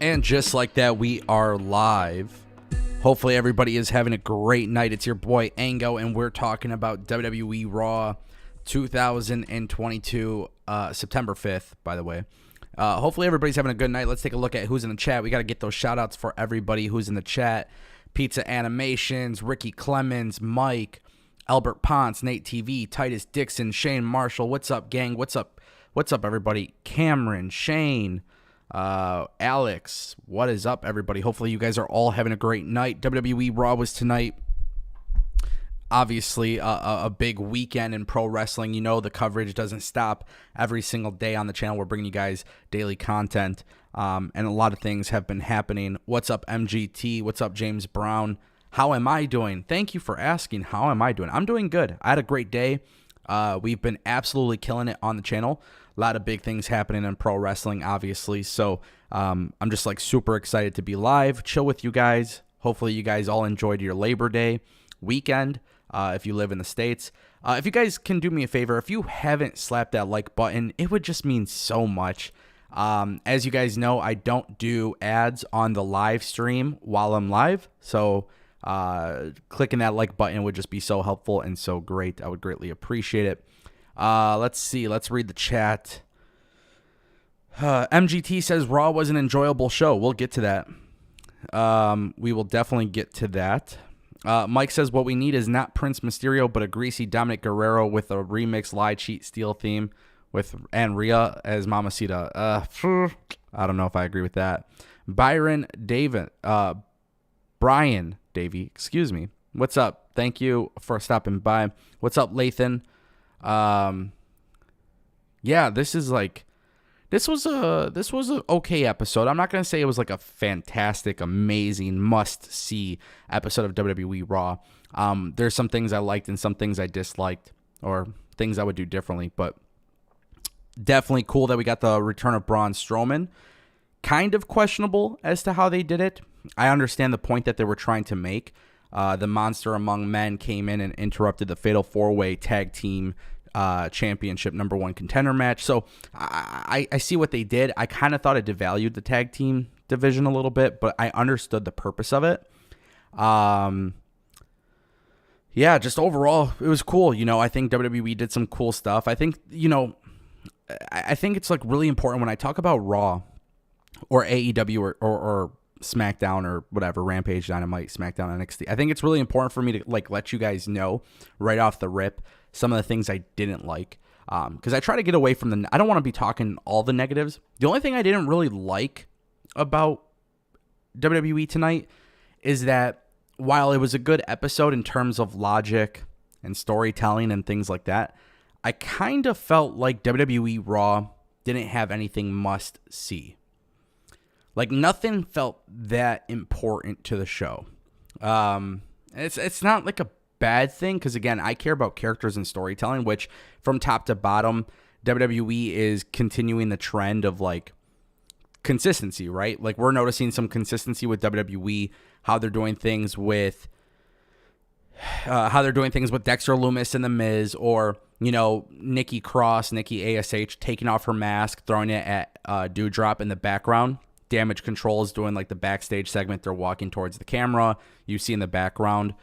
And just like that, we are live. Hopefully everybody is having a great night. It's your boy Ango, and we're talking about WWE Raw 2022, September 5th, by the way. Hopefully everybody's having a good night. Let's take a look at who's in the chat. We got to get those shout-outs for everybody who's in the chat. Pizza Animations, Ricky Clemens, Mike, Albert Ponce, Nate TV, Titus Dixon, Shane Marshall. What's up, gang? What's up? What's up, everybody? Cameron, Shane, Alex, what is up, everybody? Hopefully you guys are all having a great night. WWE Raw was tonight. Obviously a big weekend in pro wrestling. You know, the coverage doesn't stop every single day on the channel. We're bringing you guys daily content, and a lot of things have been happening. What's up, MGT? What's up, James Brown? How am I doing? Thank you for asking. How am I doing? I'm doing good. I had a great day. We've been absolutely killing it on the channel. A lot of big things happening in pro wrestling, obviously. So I'm just like super excited to be live, chill with you guys. Hopefully you guys all enjoyed your Labor Day weekend if you live in the States. If you guys can do me a favor, if you haven't slapped that like button, it would just mean so much. As you guys know, I don't do ads on the live stream while I'm live. So clicking that like button would just be so helpful and so great. I would greatly appreciate it. Let's see. Let's read the chat. MGT says Raw was an enjoyable show. We'll get to that. We will definitely get to that. Mike says what we need is not Prince Mysterio, but a greasy Dominic Guerrero with a remix Lie, Cheat, Steal theme with Rhea as Mamacita. I don't know if I agree with that. Brian Davey, excuse me. What's up? Thank you for stopping by. What's up, Lathan? Yeah, this was an okay episode. I'm not going to say it was like a fantastic, amazing, must-see episode of WWE Raw. There's some things I liked and some things I disliked, or things I would do differently, but definitely cool that we got the return of Braun Strowman. Kind of questionable as to how they did it. I understand the point that they were trying to make. The Monster Among Men came in and interrupted the Fatal 4-Way Tag Team Championship #1 contender match. So I see what they did. I kind of thought it devalued the tag team division a little bit, but I understood the purpose of it. Yeah, just overall, it was cool. You know, I think WWE did some cool stuff. I think, I think it's like really important when I talk about Raw or AEW or SmackDown or whatever, Rampage, Dynamite, SmackDown, NXT. I think it's really important for me to like let you guys know right off the rip some of the things I didn't like, because I try to get away from I don't want to be talking all the negatives. The only thing I didn't really like about WWE tonight is that while it was a good episode in terms of logic and storytelling and things like that, I kind of felt like WWE Raw didn't have anything must see. Like nothing felt that important to the show. It's not like a bad thing, because again, I care about characters and storytelling, which from top to bottom, WWE is continuing the trend of like consistency, right? Like we're noticing some consistency with WWE, how they're doing things with Dexter Lumis and The Miz, or Nikki ASH taking off her mask, throwing it at Doudrop in the background. Damage Control is doing like the backstage segment. They're walking towards the camera. You see in the background,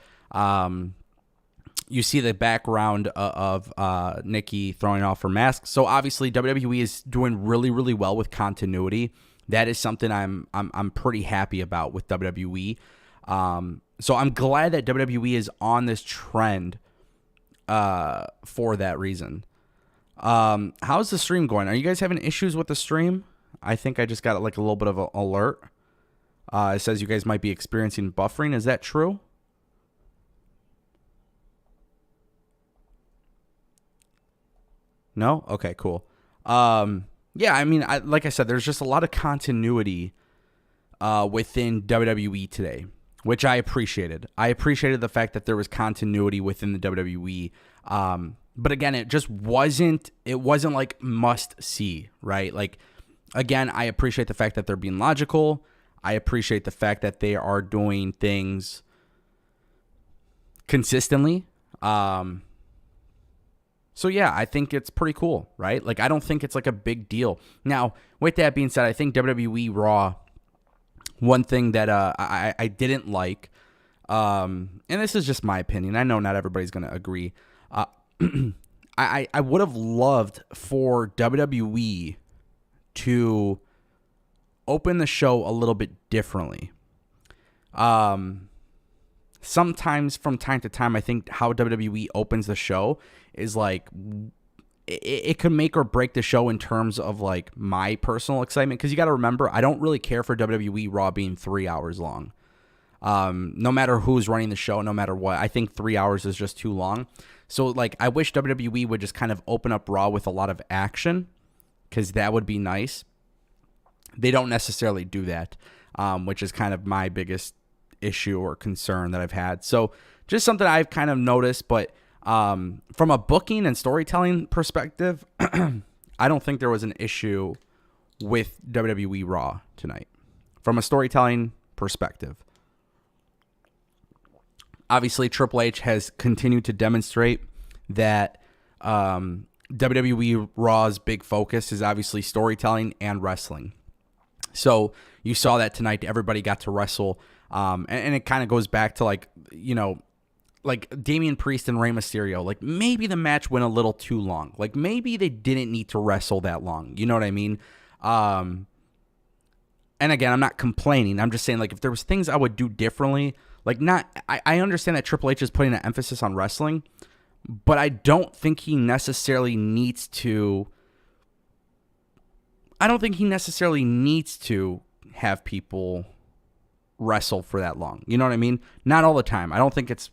of Nikki throwing off her mask. So obviously WWE is doing really, really well with continuity. That is something I'm pretty happy about with WWE. So I'm glad that WWE is on this trend for that reason. How's the stream going? Are you guys having issues with the stream? I think I just got like a little bit of an alert. It says you guys might be experiencing buffering. Is that true? No? Okay, cool. Yeah, I mean, like I said, there's just a lot of continuity within WWE today, which I appreciated. I appreciated the fact that there was continuity within the WWE. But again, it wasn't like must see, right? Like, again, I appreciate the fact that they're being logical. I appreciate the fact that they are doing things consistently. So yeah, I think it's pretty cool, right? Like, I don't think it's like a big deal. Now, with that being said, I think WWE Raw one thing that I didn't like, and this is just my opinion. I know not everybody's going to agree. I would have loved for WWE to open the show a little bit differently. Sometimes from time to time, I think how WWE opens the show is like it could make or break the show in terms of like my personal excitement. Because you got to remember, I don't really care for WWE Raw being 3 hours long. No matter who's running the show, no matter what, I think 3 hours is just too long. So like, I wish WWE would just kind of open up Raw with a lot of action, because that would be nice. They don't necessarily do that, which is kind of my biggest issue or concern that I've had. So just something I've kind of noticed, but from a booking and storytelling perspective, I don't think there was an issue with WWE Raw tonight from a storytelling perspective. Obviously, Triple H has continued to demonstrate that WWE Raw's big focus is obviously storytelling and wrestling. So you saw that tonight. Everybody got to wrestle. And it kind of goes back to like Damian Priest and Rey Mysterio. Like maybe the match went a little too long. Like maybe they didn't need to wrestle that long. You know what I mean? And again, I'm not complaining. I'm just saying, like, if there was things I would do differently, like I understand that Triple H is putting an emphasis on wrestling, but I don't think he necessarily needs to. I don't think he necessarily needs to have people wrestle for that long. You know what I mean? Not all the time. I don't think it's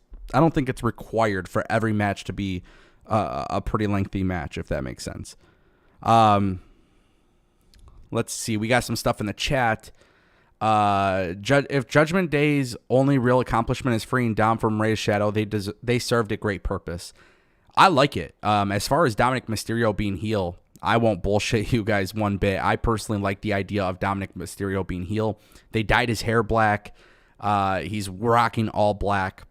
required for every match to be a pretty lengthy match, if that makes sense. Let's see. We got some stuff in the chat. If Judgment Day's only real accomplishment is freeing Dom from Rey's shadow, they served a great purpose. I like it. As far as Dominic Mysterio being heel, I won't bullshit you guys one bit. I personally like the idea of Dominic Mysterio being heel. They dyed his hair black. He's rocking all black.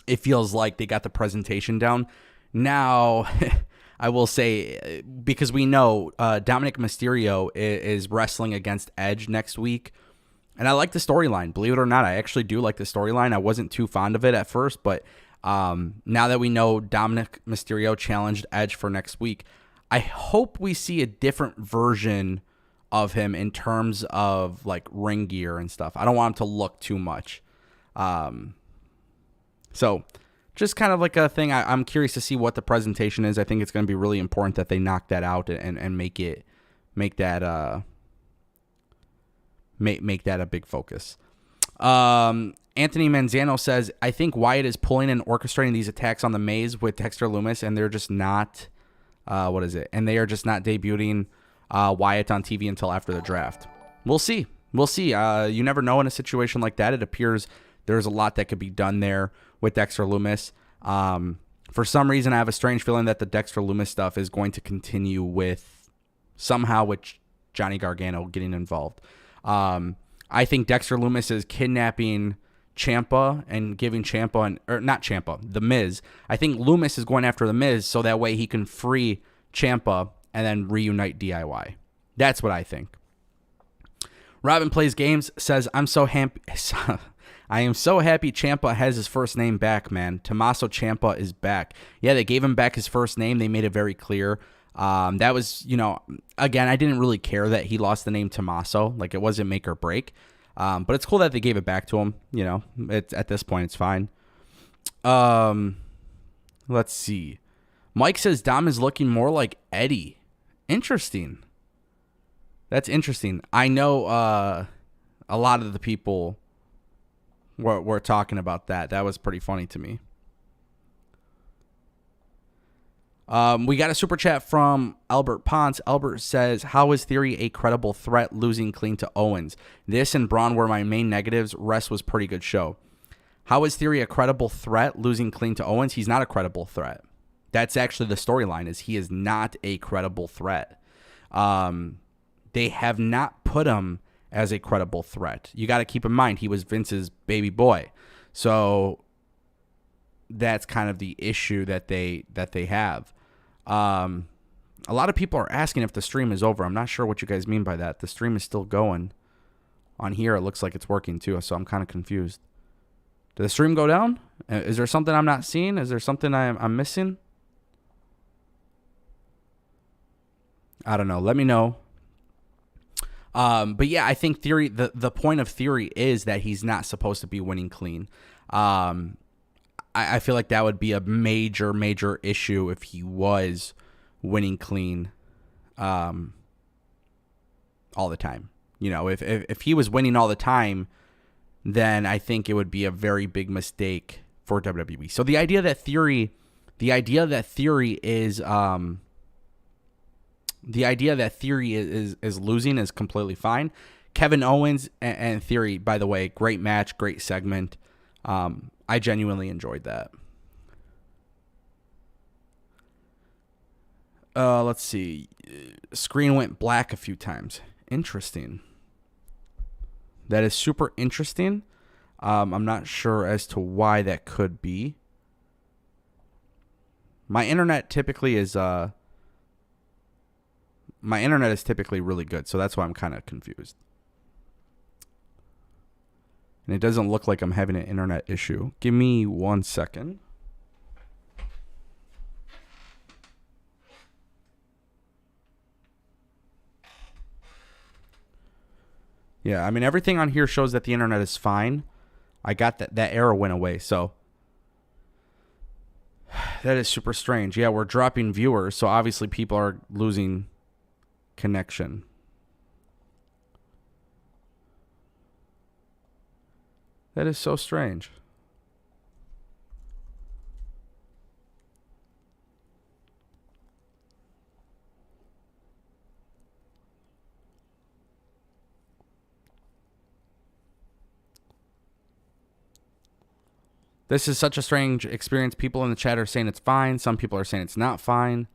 It feels like they got the presentation down. Now, I will say, because we know Dominic Mysterio is wrestling against Edge next week. And I like the storyline. Believe it or not, I actually do like the storyline. I wasn't too fond of it at first, but now that we know Dominic Mysterio challenged Edge for next week, I hope we see a different version of him in terms of like ring gear and stuff. I don't want him to look too much. So just kind of like a thing. I'm curious to see what the presentation is. I think it's going to be really important that they knock that out and make that a big focus. Anthony Manzano says, I think Wyatt is pulling and orchestrating these attacks on the Maze with Dexter Lumis, and they're just not, and they are just not debuting Wyatt on TV until after the draft. We'll see. You never know in a situation like that. It appears there's a lot that could be done there with Dexter Lumis. For some reason, I have a strange feeling that the Dexter Lumis stuff is going to continue with Johnny Gargano getting involved. I think Dexter Lumis is kidnapping Ciampa and giving The Miz. I think Lumis is going after The Miz so that way he can free Ciampa and then reunite DIY. That's what I think. Robin Plays Games says, I am so happy Ciampa has his first name back, man. Tommaso Ciampa is back. Yeah, they gave him back his first name. They made it very clear. That was, again, I didn't really care that he lost the name Tommaso. Like, it wasn't make or break. But it's cool that they gave it back to him. At this point, it's fine. Let's see. Mike says Dom is looking more like Eddie. Interesting. That's interesting. I know a lot of the people were talking about that. That was pretty funny to me. We got a super chat from Albert Ponce. Albert says, how is Theory a credible threat losing clean to Owens? This and Braun were my main negatives. Rest was pretty good show. How is Theory a credible threat losing clean to Owens? He's not a credible threat. That's actually the storyline, is he is not a credible threat. They have not put him as a credible threat. You got to keep in mind, he was Vince's baby boy. So that's kind of the issue that they have. A lot of people are asking if the stream is over. I'm not sure what you guys mean by that. The stream is still going. On here, it looks like it's working too, so I'm kind of confused. Did the stream go down? Is there something I'm not seeing? Is there something I'm missing? I don't know. Let me know. But yeah, I think Theory, the point of Theory is that he's not supposed to be winning clean. I feel like that would be a major, major issue if he was winning clean all the time. You know, if he was winning all the time, then I think it would be a very big mistake for WWE. So the idea that Theory is losing is completely fine. Kevin Owens and Theory, by the way, great match, great segment. I genuinely enjoyed that. Let's see. Screen went black a few times. Interesting. That is super interesting. I'm not sure as to why that could be. My internet typically is really good, so that's why I'm kind of confused. And it doesn't look like I'm having an internet issue. Give me 1 second. Yeah, I mean, everything on here shows that the internet is fine. I got that error went away, so that is super strange. Yeah, we're dropping viewers, so obviously people are losing connection. That is so strange. This is such a strange experience. People in the chat are saying it's fine. Some people are saying it's not fine.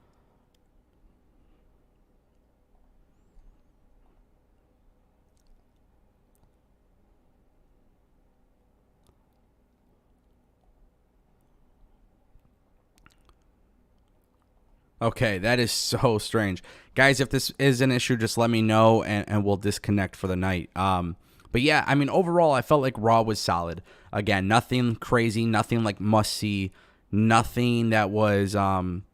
Okay, that is so strange. Guys, if this is an issue, just let me know and we'll disconnect for the night. But yeah, I mean, overall, I felt like Raw was solid. Again, nothing crazy, nothing like must-see, nothing that was, nothing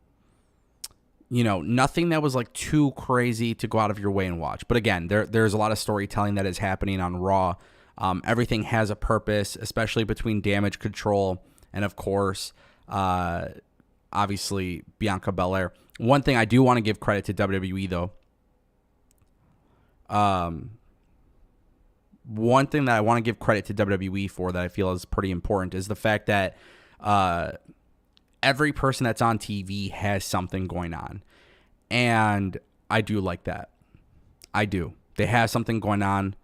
that was like too crazy to go out of your way and watch. But again, there's a lot of storytelling that is happening on Raw. Everything has a purpose, especially between Damage Control and, of course, obviously Bianca Belair. One thing I do want to give credit to WWE, though. One thing that I want to give credit to WWE for that I feel is pretty important is the fact that every person that's on TV has something going on. And I do like that. I do. They have something going on.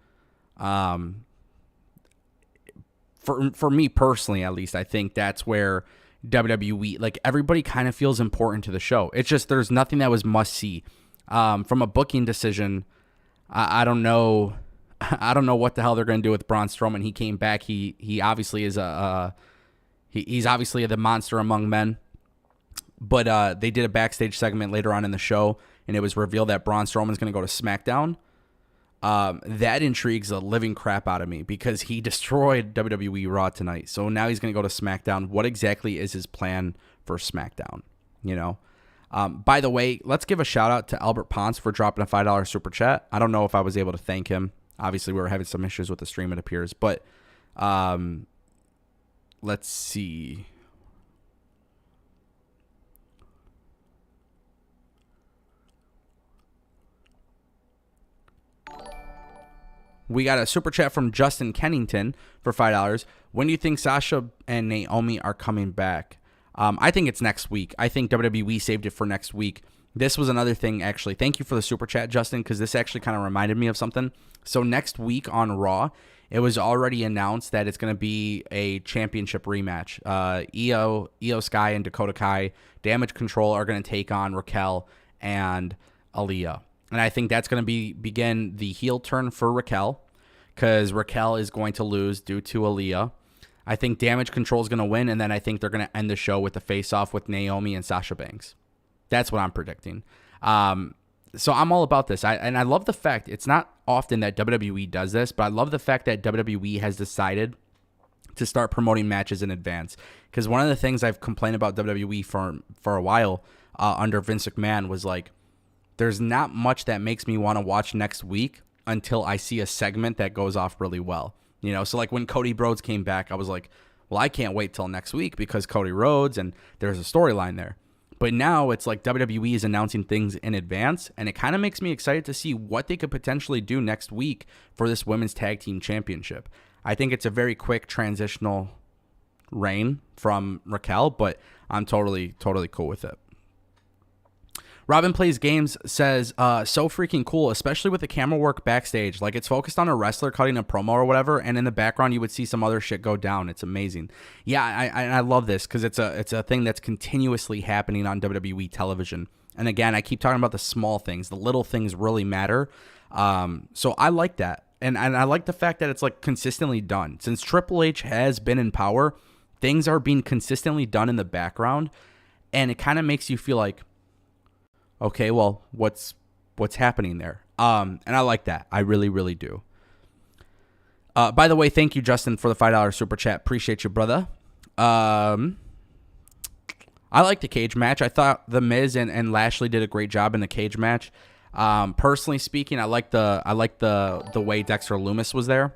For me personally, at least, I think that's where WWE, like, everybody kind of feels important to the show. It's just there's nothing that was must see. From a booking decision, I don't know. I don't know what the hell they're going to do with Braun Strowman. He came back. He obviously is he's obviously the monster among men. But they did a backstage segment later on in the show, and it was revealed that Braun Strowman's going to go to SmackDown. That intrigues the living crap out of me because he destroyed WWE Raw tonight. So now he's going to go to SmackDown. What exactly is his plan for SmackDown? You know? By the way, let's give a shout out to Albert Ponce for dropping a $5 super chat. I don't know if I was able to thank him. Obviously, we were having some issues with the stream, it appears. But let's see. We got a super chat from Justin Kennington for $5. When do you think Sasha and Naomi are coming back? I think it's next week. I think WWE saved it for next week. This was another thing, actually. Thank you for the super chat, Justin, because this actually kind of reminded me of something. So next week on Raw, it was already announced that it's going to be a championship rematch. Io Sky and Dakota Kai, Damage Control are going to take on Raquel and Aaliyah. And I think that's going to begin the heel turn for Raquel because Raquel is going to lose due to Aaliyah. I think Damage Control is going to win, and then I think they're going to end the show with the face-off with Naomi and Sasha Banks. That's what I'm predicting. So I'm all about this. I love the fact it's not often that WWE does this, but I love the fact that WWE has decided to start promoting matches in advance. Because one of the things I've complained about WWE for a while under Vince McMahon was like, there's not much that makes me want to watch next week until I see a segment that goes off really well. You know, so like when Cody Rhodes came back, I was like, well, I can't wait till next week because Cody Rhodes and there's a storyline there. But now it's like WWE is announcing things in advance, and it kind of makes me excited to see what they could potentially do next week for this Women's Tag Team Championship. I think it's a very quick transitional reign from Raquel, but I'm totally cool with it. Robin Plays Games says, so freaking cool, especially with the camera work backstage. Like, it's focused on a wrestler cutting a promo or whatever, and in the background you would see some other shit go down. It's amazing. Yeah, I love this because it's a thing that's continuously happening on WWE television. And again, I keep talking about the small things. The little things really matter. So I like that. And I like the fact that it's like consistently done. Since Triple H has been in power, things are being consistently done in the background, and it kind of makes you feel like, okay, well, what's happening there? And I like that. I really do. By the way, thank you, Justin, for the $5 super chat. Appreciate you, brother. I like the cage match. I thought The Miz and Lashley did a great job in the cage match. Personally speaking, I like the way Dexter Lumis was there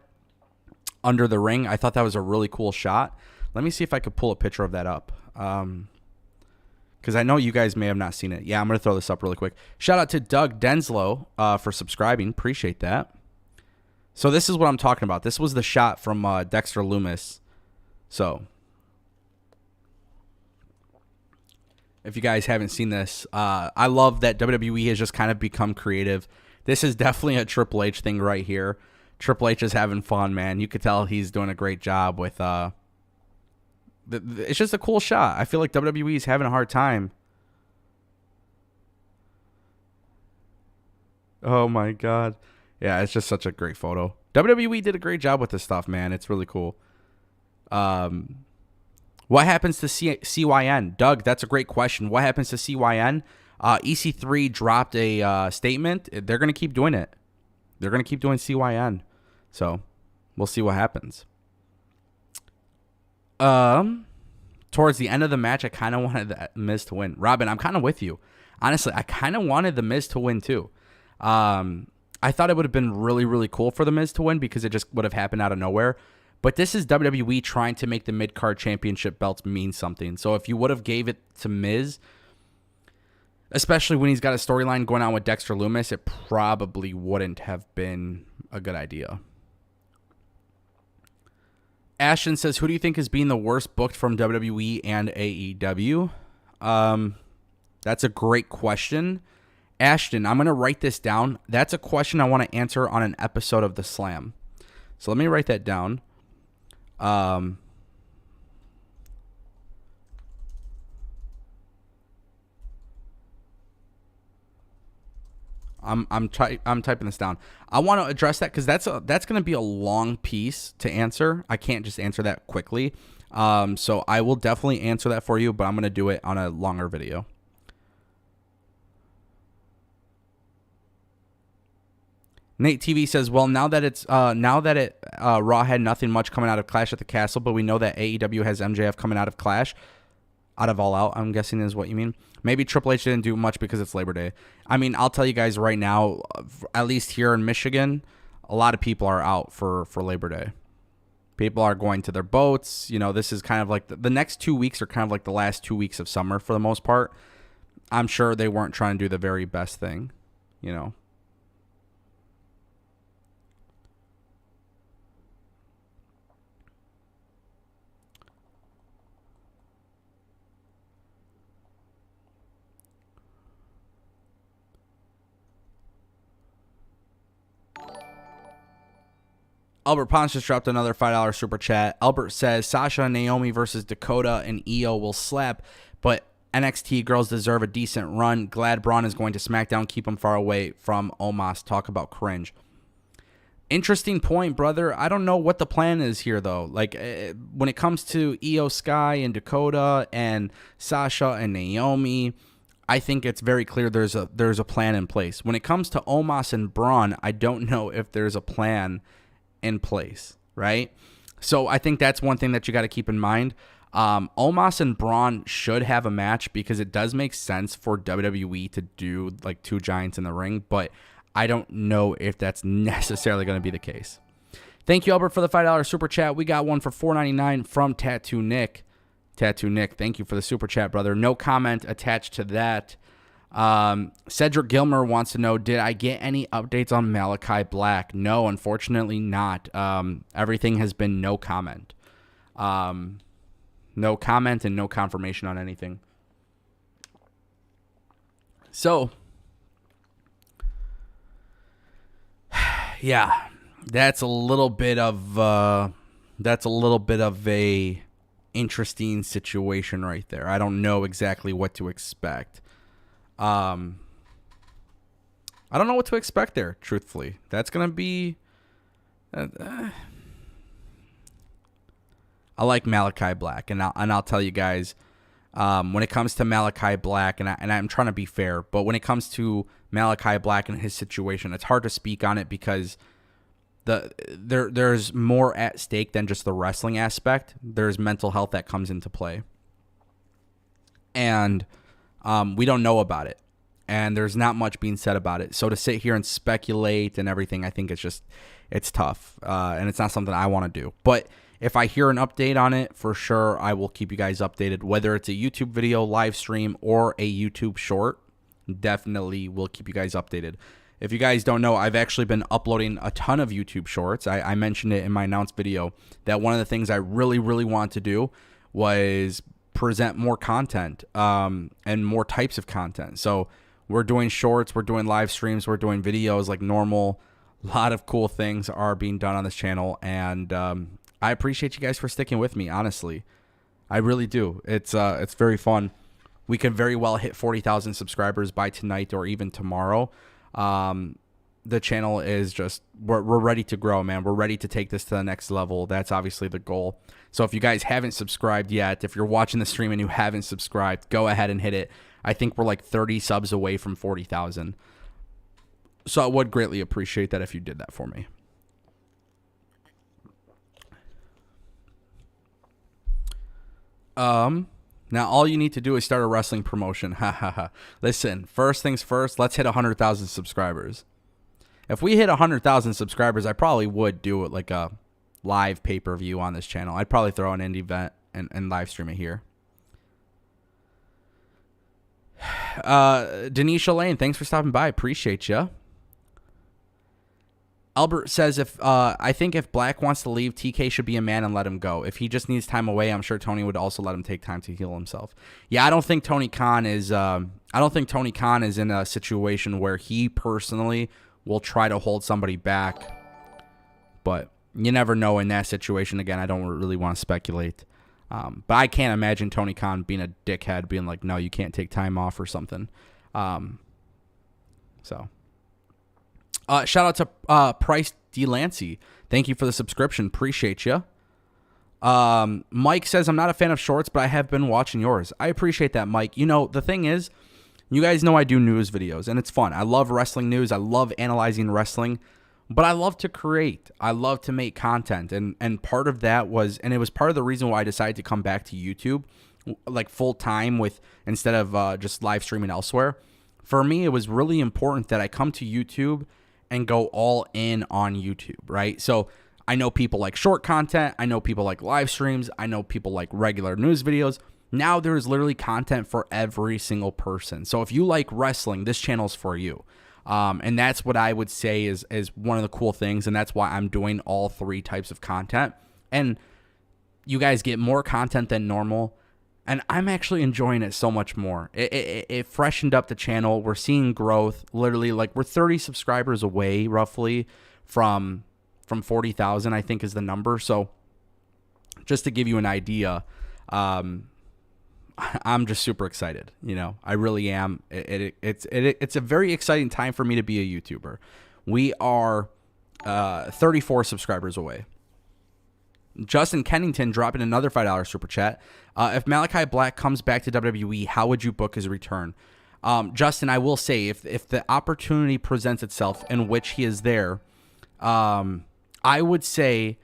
under the ring. I thought that was a really cool shot. Let me see if I could pull a picture of that up. Because I know you guys may have not seen it. Yeah, I'm going to throw this up really quick. Shout out to Doug Denslow for subscribing. Appreciate that. So this is what I'm talking about. This was the shot from Dexter Lumis. So if you guys haven't seen this, I love that WWE has just kind of become creative. This is definitely a Triple H thing right here. Triple H is having fun, man. You could tell he's doing a great job with... it's just a cool shot. I feel like WWE is having a hard time. Oh my God. Yeah, it's just such a great photo. WWE did a great job with this stuff, man. It's really cool. What happens to CYN? Doug, that's a great question. What happens to CYN? EC3 dropped a statement. They're going to keep doing it. They're going to keep doing CYN. So we'll see what happens. Towards the end of the match, I kind of wanted the Miz to win. Robin, I'm kind of with you. Honestly, I kind of wanted the Miz to win too. I thought it would have been really cool for the Miz to win because it just would have happened out of nowhere. But this is WWE trying to make the mid-card championship belts mean something. So if you would have gave it to Miz, especially when he's got a storyline going on with Dexter Lumis, it probably wouldn't have been a good idea. Ashton says, who do you think is being the worst booked from WWE and AEW? That's a great question. Ashton, I'm going to write this down. That's a question I want to answer on an episode of The Slam. So let me write that down. I'm typing this down. I want to address that because that's going to be a long piece to answer. I can't just answer that quickly. So I will definitely answer that for you, but I'm going to do it on a longer video. Nate TV says, well, now that Raw had nothing much coming out of Clash at the Castle, but we know that AEW has MJF coming out of Clash. Out of All Out, I'm guessing is what you mean. Maybe Triple H didn't do much because it's Labor Day. I mean, I'll tell you guys right now, at least here in Michigan, a lot of people are out for Labor Day. People are going to their boats. You know, this is kind of like the next 2 weeks are kind of like the last 2 weeks of summer for the most part. I'm sure they weren't trying to do the very best thing, you know. Albert Ponce just dropped another $5 super chat. Albert says, Sasha and Naomi versus Dakota and Io will slap, but NXT girls deserve a decent run. Glad Braun is going to SmackDown. Keep them far away from Omos. Talk about cringe. Interesting point, brother. I don't know what the plan is here, though. Like, when it comes to Io Sky and Dakota and Sasha and Naomi, I think it's very clear there's a plan in place. When it comes to Omos and Braun, I don't know if there's a plan in place, right? So I think that's one thing that you got to keep in mind. Omos and Braun should have a match because it does make sense for WWE to do like two giants in the ring, but I don't know if that's necessarily going to be the case. Thank you, Albert, for the $5 super chat. We got one for $4.99 from Tattoo Nick. Tattoo Nick, thank you for the super chat, brother. No comment attached to that. Cedric Gilmer wants to know, did I get any updates on Malachi Black? No, unfortunately not. Everything has been no comment. No comment and no confirmation on anything. So, yeah, that's a little bit of a interesting situation right there. I don't know exactly what to expect. I don't know what to expect there, truthfully. That's going to be... I like Malachi Black, and I'll tell you guys, when it comes to Malachi Black, and I'm trying to be fair, but when it comes to Malachi Black and his situation, it's hard to speak on it because there's more at stake than just the wrestling aspect. There's mental health that comes into play, and we don't know about it, and there's not much being said about it. So to sit here and speculate and everything, I think it's tough, and it's not something I want to do. But if I hear an update on it, for sure, I will keep you guys updated, whether it's a YouTube video, live stream, or a YouTube short. Definitely will keep you guys updated. If you guys don't know, I've actually been uploading a ton of YouTube shorts. I mentioned it in my announced video that one of the things I really, really wanted to do was present more content and more types of content. So we're doing shorts, we're doing live streams, we're doing videos like normal. A lot of cool things are being done on this channel, and I appreciate you guys for sticking with me, honestly. I really do. It's very fun. We could very well hit 40,000 subscribers by tonight or even tomorrow. The channel is just, we're ready to grow, man. We're ready to take this to the next level. That's obviously the goal. So if you guys haven't subscribed yet, if you're watching the stream and you haven't subscribed, go ahead and hit it. I think we're like 30 subs away from 40,000. So I would greatly appreciate that if you did that for me. Now all you need to do is start a wrestling promotion. Ha ha ha. Listen, first things first, let's hit 100,000 subscribers. If we hit 100,000 subscribers, I probably would do it like a live pay-per-view on this channel. I'd probably throw an indie event and live stream it here. Denisha Lane, thanks for stopping by. Appreciate you. Albert says, I think if Black wants to leave, TK should be a man and let him go. If he just needs time away, I'm sure Tony would also let him take time to heal himself. Yeah, I don't think Tony Khan is in a situation where he personally will try to hold somebody back. But you never know in that situation. Again, I don't really want to speculate. But I can't imagine Tony Khan being a dickhead, being like, no, you can't take time off or something. Shout out to Price DeLancey. Thank you for the subscription. Appreciate you. Mike says, I'm not a fan of shorts, but I have been watching yours. I appreciate that, Mike. You know, the thing is, you guys know I do news videos, and it's fun. I love wrestling news. I love analyzing wrestling, but I love to create. I love to make content, and part of that was, and it was part of the reason why I decided to come back to YouTube, like full time with, instead of just live streaming elsewhere. For me, it was really important that I come to YouTube and go all in on YouTube, right? So I know people like short content. I know people like live streams. I know people like regular news videos. Now there's literally content for every single person. So if you like wrestling, this channel's for you. And that's what I would say is one of the cool things. And that's why I'm doing all three types of content. And you guys get more content than normal. And I'm actually enjoying it so much more. It freshened up the channel. We're seeing growth. Literally, like, we're 30 subscribers away, roughly, from 40,000, I think is the number. So just to give you an idea, I'm just super excited. You know, I really am. It's a very exciting time for me to be a YouTuber. We are 34 subscribers away. Justin Kennington dropping another $5 super chat. If Malachi Black comes back to WWE, how would you book his return? Justin, I will say, if the opportunity presents itself in which he is there, I would say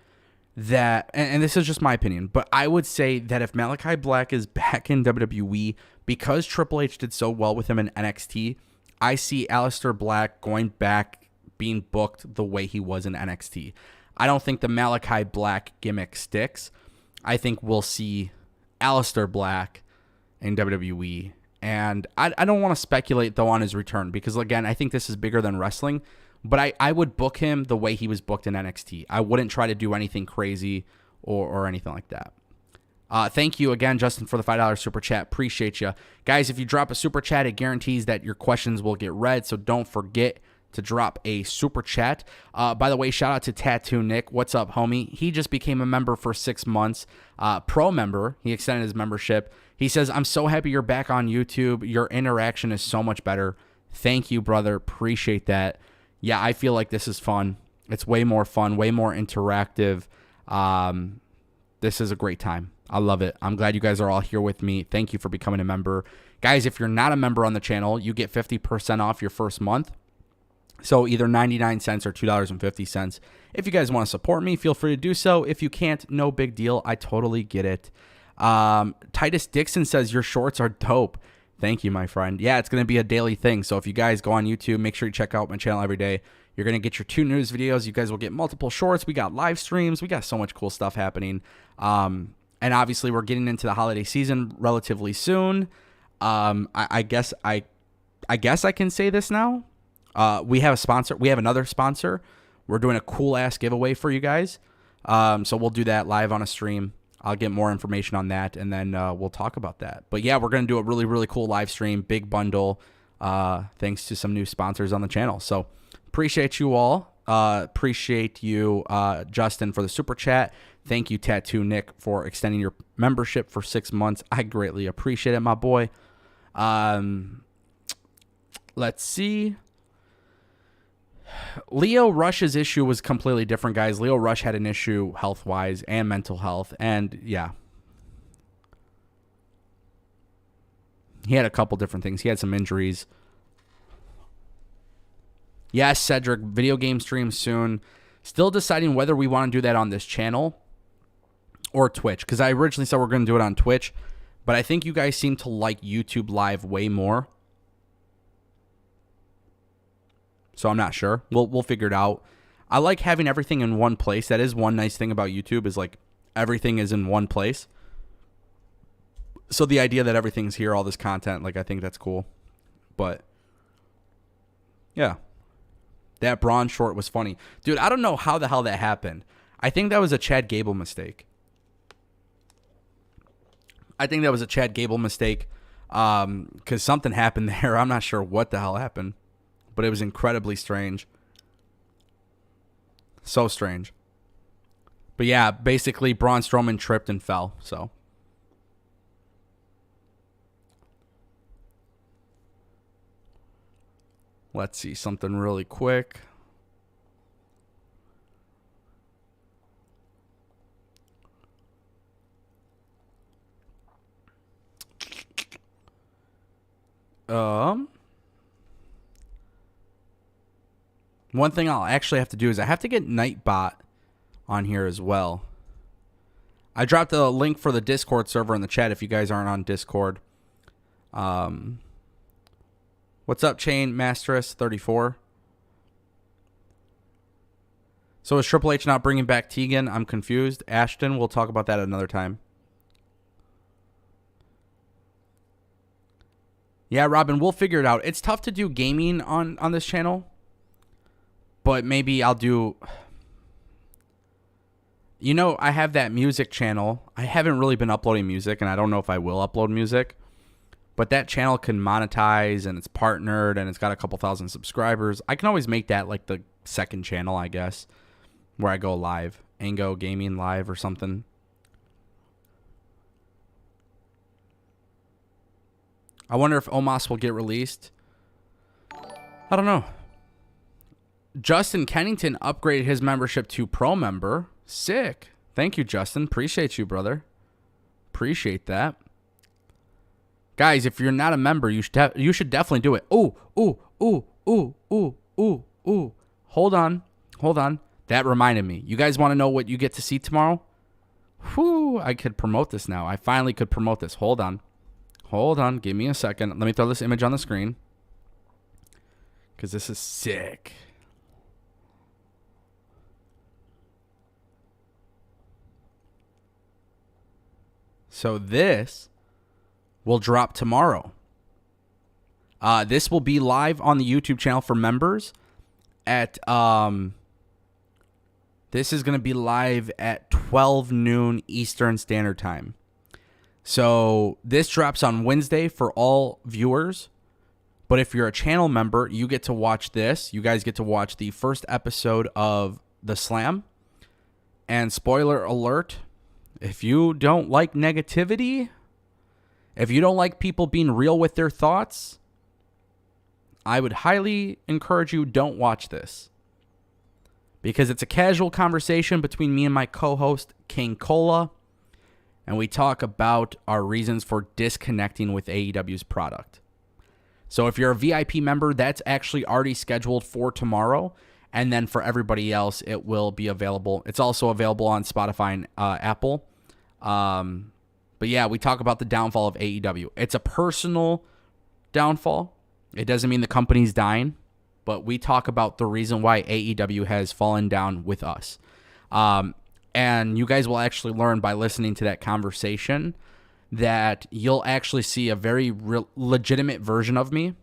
that, and this is just my opinion, but I would say that if Malachi Black is back in WWE, because Triple H did so well with him in NXT, I see Aleister Black going back, being booked the way he was in NXT. I don't think the Malachi Black gimmick sticks. I think we'll see Aleister Black in WWE. And I don't want to speculate, though, on his return, because, again, I think this is bigger than wrestling. But I would book him the way he was booked in NXT. I wouldn't try to do anything crazy or anything like that. Thank you again, Justin, for the $5 super chat. Appreciate you. Guys, if you drop a super chat, it guarantees that your questions will get read, so don't forget to drop a super chat. By the way, shout out to Tattoo Nick. What's up, homie? He just became a member for 6 months. Pro member. He extended his membership. He says, I'm so happy you're back on YouTube. Your interaction is so much better. Thank you, brother. Appreciate that. Yeah, I feel like this is fun. It's way more fun, way more interactive. This is a great time. I love it. I'm glad you guys are all here with me. Thank you for becoming a member. Guys, if you're not a member on the channel, you get 50% off your first month. So either 99 cents or $2.50. If you guys want to support me, feel free to do so. If you can't, no big deal. I totally get it. Titus Dixon says, your shorts are dope. Thank you, my friend. Yeah, it's going to be a daily thing. So if you guys go on YouTube, make sure you check out my channel every day. You're going to get your 2 news videos. You guys will get multiple shorts. We got live streams. We got so much cool stuff happening. And obviously, we're getting into the holiday season relatively soon. I guess I can say this now. We have a sponsor. We have another sponsor. We're doing a cool-ass giveaway for you guys. So we'll do that live on a stream. I'll get more information on that, and then we'll talk about that. But, yeah, we're going to do a really, really cool live stream, big bundle, thanks to some new sponsors on the channel. So appreciate you all. Appreciate you, Justin, for the super chat. Thank you, Tattoo Nick, for extending your membership for 6 months. I greatly appreciate it, my boy. Let's see. Leo Rush's issue was completely different, guys. Leo Rush had an issue health-wise and mental health, and yeah. He had a couple different things. He had some injuries. Yes, Cedric, video game stream soon. Still deciding whether we want to do that on this channel or Twitch, because I originally said we're going to do it on Twitch, but I think you guys seem to like YouTube Live way more. So I'm not sure. We'll figure it out. I like having everything in one place. That is one nice thing about YouTube, is like everything is in one place. So the idea that everything's here, all this content, like I think that's cool. But yeah. That Braun short was funny. Dude, I don't know how the hell that happened. I think that was a Chad Gable mistake. Because something happened there. I'm not sure what the hell happened. But it was incredibly strange. So strange. But yeah, basically Braun Strowman tripped and fell. So let's see something really quick. One thing I'll actually have to do is I have to get Nightbot on here as well. I dropped the link for the Discord server in the chat if you guys aren't on Discord. What's up, Chain Masteress 34? So is Triple H not bringing back Tegan? I'm confused. Ashton, we'll talk about that another time. Yeah, Robin, we'll figure it out. It's tough to do gaming on this channel. But maybe I'll do... You know, I have that music channel. I haven't really been uploading music, and I don't know if I will upload music. But that channel can monetize, and it's partnered, and it's got a couple thousand subscribers. I can always make that like the second channel, I guess, where I go live. Ango Gaming Live or something. I wonder if Omos will get released. I don't know. Justin Kennington upgraded his membership to Pro Member. Sick. Thank you, Justin. Appreciate you, brother. Appreciate that. Guys, if you're not a member, you should definitely do it. Ooh. Hold on. That reminded me. You guys want to know what you get to see tomorrow? Whew, I could promote this now. I finally could promote this. Hold on. Give me a second. Let me throw this image on the screen. Because this is sick. So this will drop tomorrow. This will be live on the YouTube channel for members at this is going to be live at 12 noon Eastern Standard Time. So this drops on Wednesday for all viewers. But if you're a channel member, you get to watch this. You guys get to watch the first episode of The Slam. And spoiler alert, if you don't like negativity, if you don't like people being real with their thoughts, I would highly encourage you don't watch this. Because it's a casual conversation between me and my co-host, King Cola. And we talk about our reasons for disconnecting with AEW's product. So if you're a VIP member, that's actually already scheduled for tomorrow. And then for everybody else, it will be available. It's also available on Spotify and Apple. But yeah, we talk about the downfall of AEW. It's a personal downfall. It doesn't mean the company's dying. But we talk about the reason why AEW has fallen down with us. And you guys will actually learn by listening to that conversation that you'll actually see a very legitimate version of me.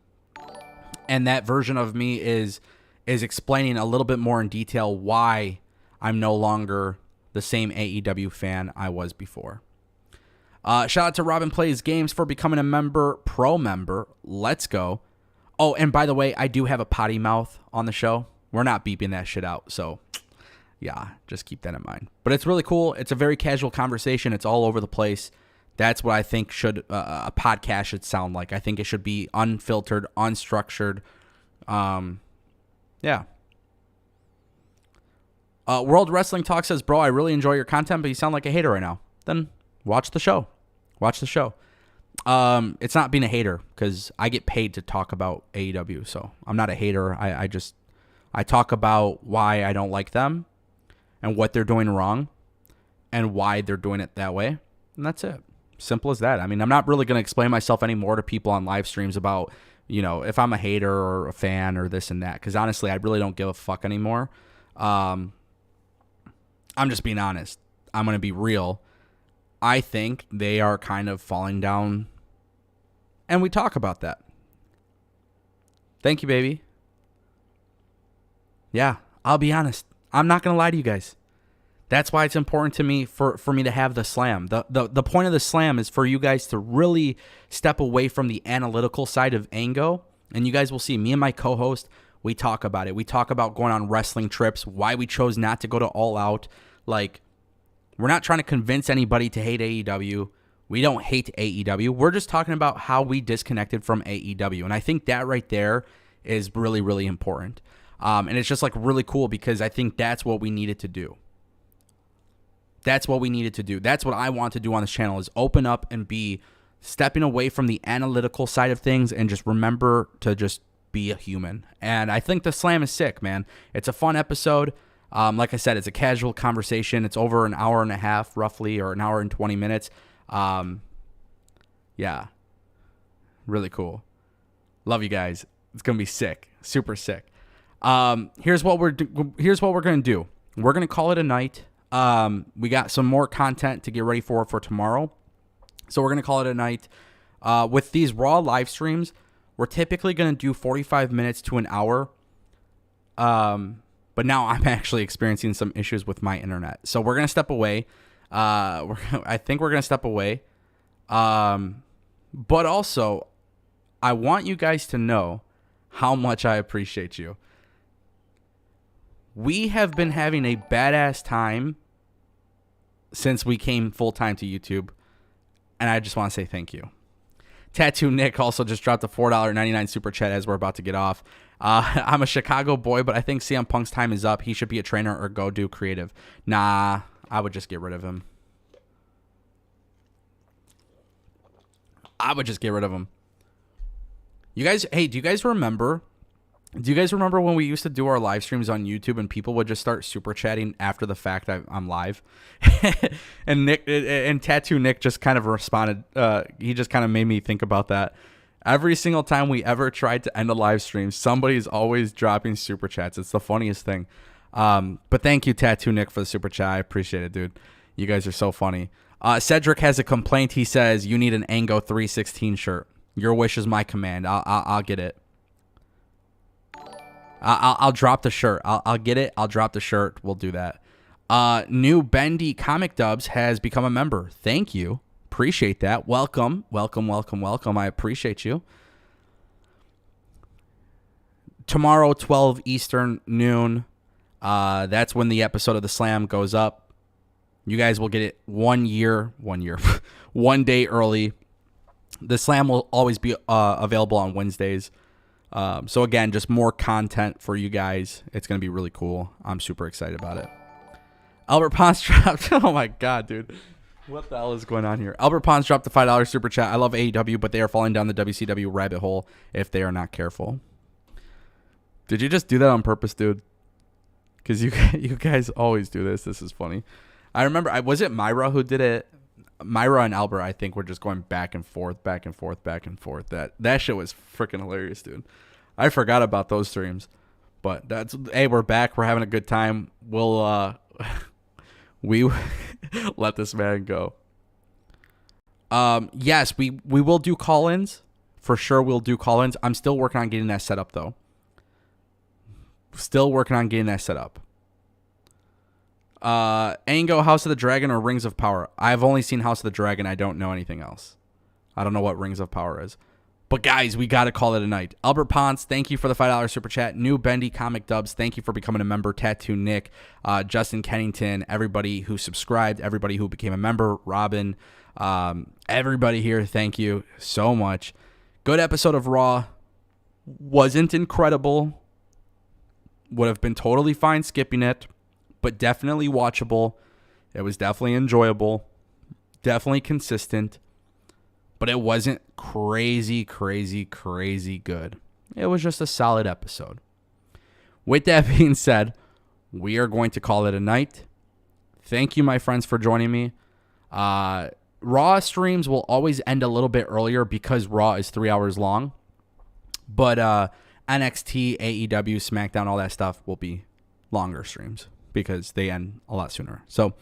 And that version of me is explaining a little bit more in detail why I'm no longer the same AEW fan I was before. Shout out to Robin Plays Games for becoming a pro member. Let's go. Oh, and by the way, I do have a potty mouth on the show. We're not beeping that shit out, so yeah, just keep that in mind. But it's really cool. It's a very casual conversation. It's all over the place. That's what I think a podcast should sound like. I think it should be unfiltered, unstructured. Yeah. World Wrestling Talk says, bro, I really enjoy your content, but you sound like a hater right now. Then watch the show. It's not being a hater because I get paid to talk about AEW, so I'm not a hater. I talk about why I don't like them and what they're doing wrong and why they're doing it that way, and that's it. Simple as that. I mean, I'm not really going to explain myself anymore to people on live streams about, if I'm a hater or a fan or this and that, because honestly, I really don't give a fuck anymore. I'm just being honest. I'm going to be real. I think they are kind of falling down, and we talk about that. Thank you, baby. Yeah, I'll be honest. I'm not going to lie to you guys. That's why it's important to me for me to have the Slam. The point of the Slam is for you guys to really step away from the analytical side of Ango, and you guys will see me and my co-host, we talk about it. We talk about going on wrestling trips, why we chose not to go to All Out. Like, we're not trying to convince anybody to hate AEW. We don't hate AEW. We're just talking about how we disconnected from AEW. And I think that right there is really, really important. And it's just like really cool because I think that's what we needed to do. That's what I want to do on this channel is open up and be stepping away from the analytical side of things and just remember to just be a human. And I think the Slam is sick, man. It's a fun episode. Like I said, it's a casual conversation. It's over an hour and a half, roughly, or an hour and 20 minutes. Yeah, really cool. Love you guys. It's gonna be sick, super sick. Here's what we're gonna do. We're gonna call it a night. We got some more content to get ready for tomorrow, so we're gonna call it a night. With these Raw live streams, we're typically gonna do 45 minutes to an hour. But now I'm actually experiencing some issues with my internet. So we're going to step away. I think we're going to step away. But also, I want you guys to know how much I appreciate you. We have been having a badass time since we came full-time to YouTube. And I just want to say thank you. Tattoo Nick also just dropped a $4.99 super chat as we're about to get off. I'm a Chicago boy, but I think CM Punk's time is up. He should be a trainer or go do creative. Nah, I would just get rid of him. I would just get rid of them. You guys, hey, do you guys remember? Do you guys remember when we used to do our live streams on YouTube and people would just start super chatting after the fact I'm live? And Nick and Tattoo Nick just kind of responded. He just kind of made me think about that. Every single time we ever tried to end a live stream, somebody's always dropping super chats. It's the funniest thing. But thank you, Tattoo Nick, for the super chat. I appreciate it, dude. You guys are so funny. Cedric has a complaint. He says, you need an Ango 316 shirt. Your wish is my command. I'll get it. I'll drop the shirt. I'll get it. I'll drop the shirt. We'll do that. New Bendy Comic Dubs has become a member. Thank you. Appreciate that. Welcome. I appreciate you. Tomorrow, 12 Eastern, noon. That's when the episode of The Slam goes up. You guys will get it 1 day early. The Slam will always be available on Wednesdays. So again, just more content for you guys. It's going to be really cool. I'm super excited about it. Albert Pons dropped. Oh my God, dude. What the hell is going on here? Albert Pons dropped the $5 super chat. I love AEW, but they are falling down the WCW rabbit hole if they are not careful. Did you just do that on purpose, dude? Because you guys always do this. This is funny. I remember, was it Myra who did it? Myra and Albert, I think, were just going back and forth. That shit was freaking hilarious, dude. I forgot about those streams. But hey, we're back. We're having a good time. We'll we let this man go. Yes, we will do call-ins. For sure we'll do call-ins. I'm still working on getting that set up, though. Ango, House of the Dragon, or Rings of Power? I've only seen House of the Dragon. I don't know anything else. I don't know what Rings of Power is. But guys, we got to call it a night. Albert Ponce, thank you for the $5 super chat. New Bendy Comic Dubs, thank you for becoming a member. Tattoo Nick, Justin Kennington, everybody who subscribed, everybody who became a member, Robin, everybody here, thank you so much. Good episode of Raw. Wasn't incredible. Would have been totally fine skipping it, but definitely watchable. It was definitely enjoyable. Definitely consistent. But it wasn't crazy good. It was just a solid episode. With that being said, we are going to call it a night. Thank you, my friends, for joining me. Raw streams will always end a little bit earlier because Raw is 3 hours long. But NXT, AEW, SmackDown, all that stuff will be longer streams because they end a lot sooner. So